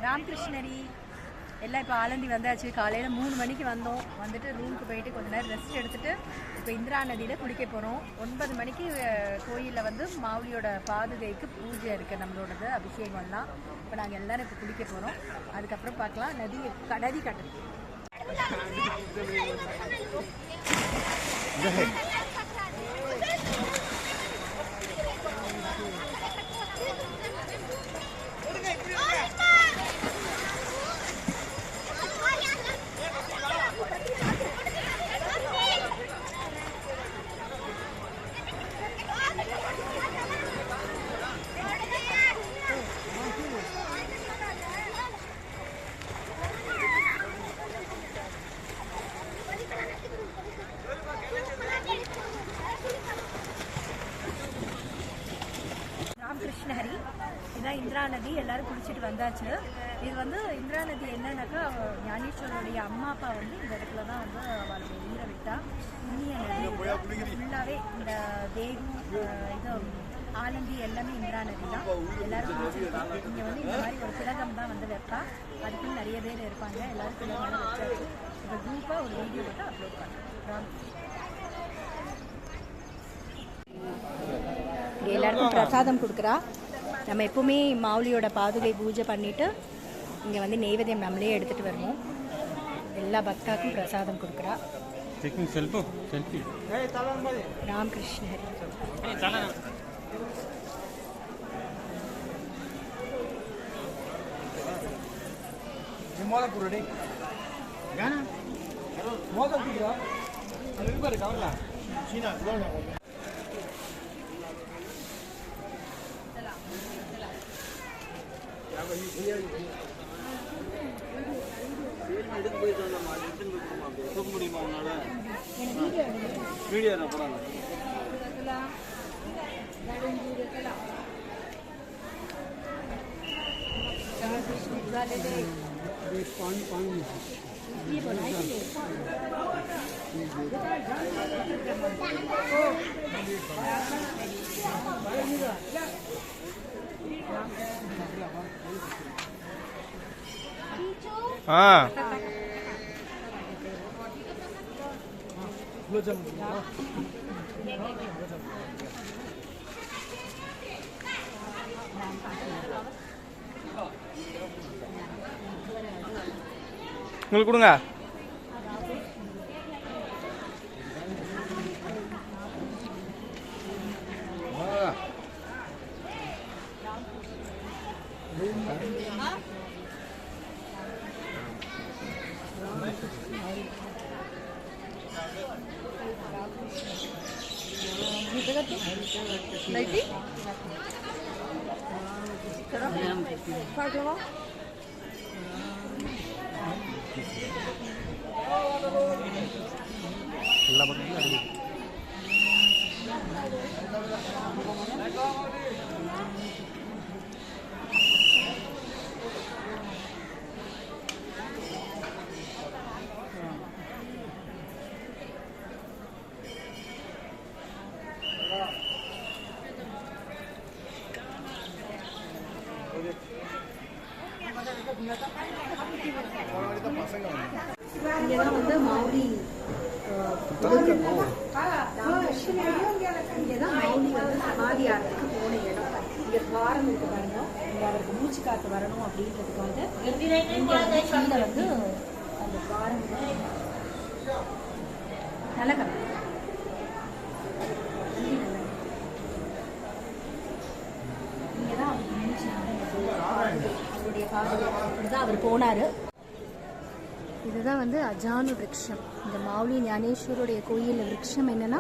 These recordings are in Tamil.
ராமகிருஷ்ணரி எல்லாம் இப்போ ஆலந்தி வந்தாச்சு. காலையில் 3 மணிக்கு வந்தோம். வந்துட்டு ரூமுக்கு போயிட்டு கொஞ்ச நேரம் ரெஸ்ட் எடுத்துகிட்டு இப்போ இந்திரா நதியில் குளிக்க போகிறோம். 9 மணிக்கு கோயிலில் வந்து மாவுளியோட பாதுகைக்கு பூஜை இருக்குது, நம்மளோடது அபிஷேகம்லாம். இப்போ நாங்கள் எல்லோரும் இப்போ குளிக்க போகிறோம். அதுக்கப்புறம் பார்க்கலாம். நதி கட்டுது. ராமகிருஷ்ணஹரி இதுதான் இந்திரா நதி. எல்லாரும் குளிச்சுட்டு வந்தாச்சு. இது வந்து இந்திரா நதி என்னன்னாக்கா ஞானேஸ்வரோடைய அம்மா அப்பா வந்து இந்த இடத்துல தான் வந்து அவளுடைய உயிரை விட்டா. இந்திய நதி ஃபுல்லாகவே இந்த தேகு இது ஆலந்தி எல்லாமே இந்திரா நதி தான். எல்லாரும் குளிச்சுட்டு இங்கே வந்து இந்த மாதிரி ஒரு திலகம் தான் வந்து வைப்பா. அதுக்குன்னு நிறைய பேர் இருப்பாங்க. எல்லாரும் திலகம் வச்சாச்சு. இப்போ குரூப்பாக ஒரு வீடியோ மட்டும் அப்லோட் பண்ணுறோம். எல்லாருக்கும் பிரசாதம் கொடுக்குறா. நம்ம எப்பவுமே மாவுளியோட பாதுகை பூஜை பண்ணிட்டு இங்கே வந்து நெய்வேத்தியம் நம்மளே எடுத்துகிட்டு வருவோம். எல்லா பக்தாக்கும் பிரசாதம் கொடுக்குறா. ராமகிருஷ்ணர் உங்களுக்கு கொடுங்க. இங்கதான் வந்து மாவுளி இங்கதான் மாவுளி வந்து சமாதி ஆகிறதுக்கு போன இடம். இங்க துவாரம் இருக்கு பாருங்க. இங்க அவருக்கு மூச்சு காத்து வரணும் அப்படின்றதுக்காக கீழே வந்து அந்த துவாரம் நல்ல கதை. இங்கதான் அவருக்கு மூச்சு அவருடைய பாதுகாப்பு அவர் போனாரு. இதுதான் வந்து அஜானு விருட்சம். இந்த மாவுளி ஞானேஸ்வருடைய கோயில் விருட்சம் என்னன்னா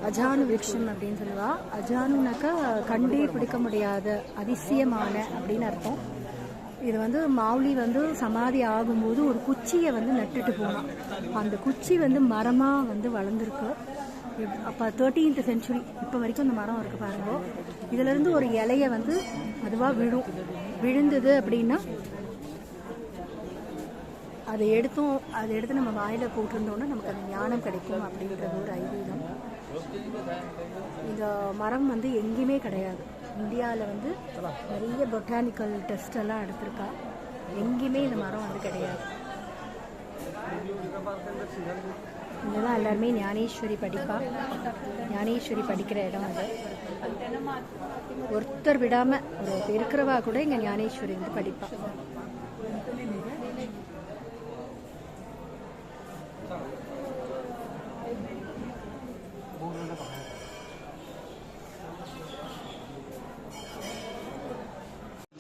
அஜானு விருட்சம் அப்படின்னு சொல்லுவா. அஜானுனாக்கா கண்டே பிடிக்க முடியாத அதிசயமான அப்படின்னு அர்த்தம். இது வந்து மாவுளி வந்து சமாதி ஆகும்போது ஒரு குச்சியை வந்து நட்டுட்டு போனான். அந்த குச்சி வந்து மரமாக வந்து வளர்ந்துருக்கு. அப்போ 13th century இப்போ வரைக்கும் இந்த மரம் இருக்குது பாருங்க. இதுலேருந்து ஒரு இலையை வந்து அதுவாக விழுந்தது அப்படின்னா அதை எடுத்து நம்ம வாயில் போட்டிருந்தோன்னா நமக்கு அந்த ஞானம் கிடைக்கும் அப்படின்றது ஒரு ஐதீகம். இந்த மரம் வந்து எங்கேயுமே கிடையாது. இந்தியாவில் வந்து நிறைய பொட்டானிக்கல் டெஸ்ட் எல்லாம் எடுத்திருக்கா. எங்கேயுமே இந்த மரம் வந்து கிடையாது. இங்கே தான் எல்லாருமே ஞானேஸ்வரி படிப்பா. ஞானேஸ்வரி படிக்கிற இடம் அது. ஒருத்தர் விடாமல் ஒரு இருக்கிறவா கூட இங்கே ஞானேஸ்வரி வந்து படிப்பா.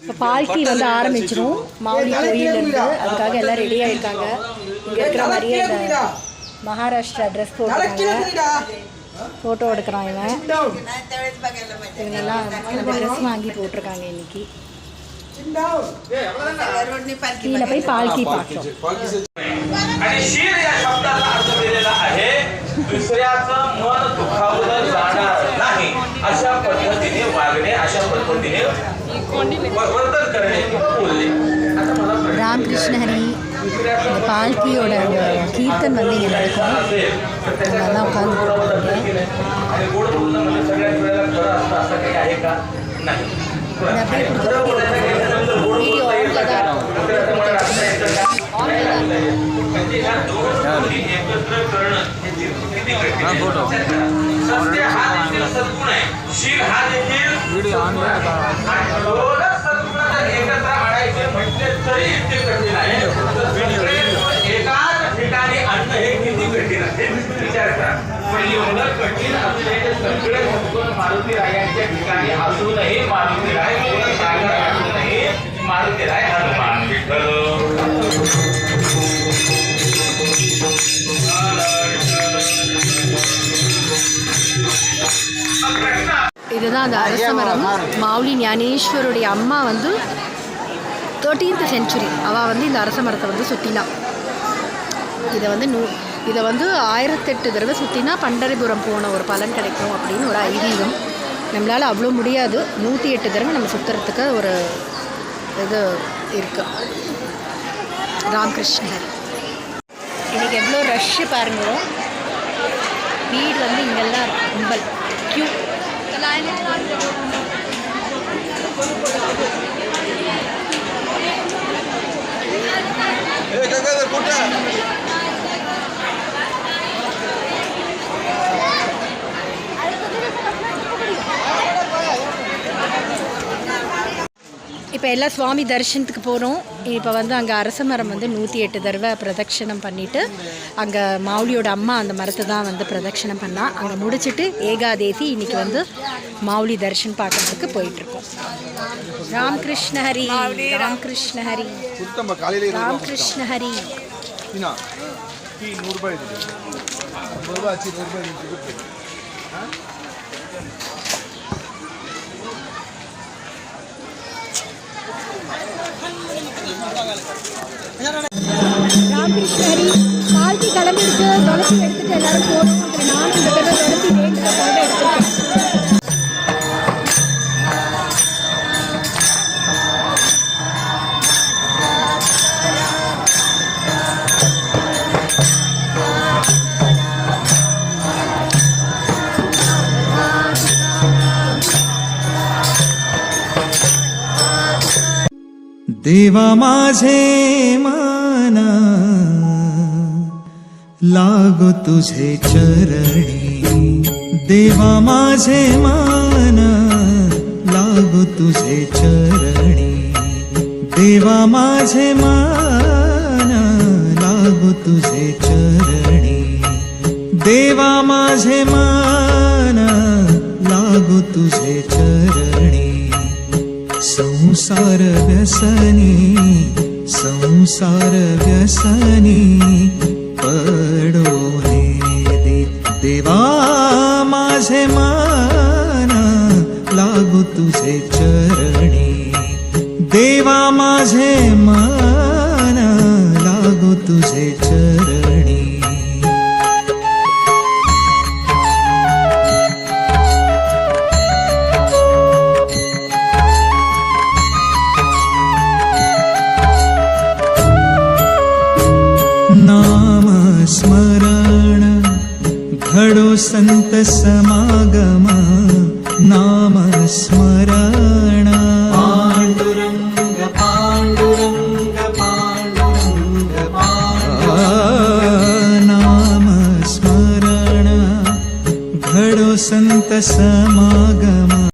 இப்போ பால்கி வந்து ஆரம்பிச்சிடும் மாவுளி கோயிலிருந்து. அதுக்காக எல்லாம் ரெடி ஆகிருக்காங்க. இங்கே இருக்கிற மாதிரியே இந்த மகாராஷ்டிரா ட்ரெஸ் போட்டுருக்காங்க. ஃபோட்டோ எடுக்கிறான் இவன். இவங்கெல்லாம் அந்த ட்ரெஸ் வாங்கி போட்டிருக்காங்க இன்னைக்கு. கீழே போய் பால்கி பார்த்தோம். आणि शीर या शब्दाला अर्थ दिलेला आहे दुसऱ्याचं मन दुखावलं जाणार नाही अशा पद्धतीने वागणे, अशा पद्धतीने वर्तन करणे बोलले. आता मला ராமகிருஷ்ண ஹரி இந்த பால்கியோட கீர்த்தன் வந்து இங்கே நடக்கும். நல்லா உட்காந்து आणि गोड बोलणं म्हणजे सगळ्याच वेळेला खरं असतं असं काही आहे का? नाही. வீடியோ ஆன்ல தான் म्हणजे ह्या दोन गोष्टी एकत्र करणं हे किती कठीण आहे. सत्य हा देखील सद्गुण आहे, शील हा देखील आणि दोनच सद्गुण जर एकत्र आणायचे म्हटले तरी इतके कठीण आहे. एकाच ठिकाणी आणणं हे किती कठीण आहे विचार करा. पण एवढं कठीण असलेले सगळे सद्गुण मारुतीरायांच्या ठिकाणी असूनही मारुतीराय सागर असूनही मारुतीराय हनुमान विठ्ठल. இதுதான் அந்த அரச மரம். மாவுளி ஞானேஸ்வருடைய அம்மா வந்து 13th century அவள் வந்து இந்த அரச மரத்தை வந்து சுற்றினான். இதை வந்து 1008 தடவை சுற்றினா பண்டரிபுரம் போன ஒரு பலன் கிடைக்கும் அப்படின்னு ஒரு ஐதீகம். நம்மளால் அவ்வளோ முடியாது. 108 தடவை நம்ம சுற்றுறதுக்கு ஒரு இது இருக்குது. ராமகிருஷ்ணர் இன்றைக்கி எவ்வளோ ரஷ்ஷு பாருங்க. வீடு வந்து இங்கெல்லாம் கும்பல் க்யூ. இப்போ எல்லாம் சுவாமி தரிசனத்துக்கு போகிறோம். இப்போ வந்து அங்கே அரச மரம் வந்து 108 தடவை பிரதட்சணம் பண்ணிவிட்டு அங்கே மாவுளியோட அம்மா அந்த மரத்தை தான் வந்து பிரதட்சணம் பண்ணா. அங்கே முடிச்சுட்டு ஏகாதேசி இன்றைக்கி வந்து மாவுளி தரிசனம் பார்க்குறதுக்கு போயிட்டுருக்கோம். ராமகிருஷ்ண ஹரி, ராமகிருஷ்ண ஹரி, ராமகிருஷ்ண ஹரி. ராமகிருஷ்ண ஹரி பால்கி கிளம்பிருக்கு. துளசி எடுத்துட்டு எல்லாரும் போகணும். நானும் இந்த தடவை துளசி வேண்டிய போட்டோ எடுத்துருக்கேன். देवा माझे मन लागो तुझे चरणी. देवा माझे मन लागो तुझे चरणी. देवा माझे मन लागो तुझे चरणी. देवा माझे मन लागो तुझे चरणी. संसार व्यसनी, संसार व्यसनी पडोने दे. देवा माझे मन लागो तुझे चरणी. देवा माझे मन लागो तुझे चरणी. नाम स्मरण घडो संत समागम. नाम स्मरण पांडुरंग पांडुरंग घडो संत समागम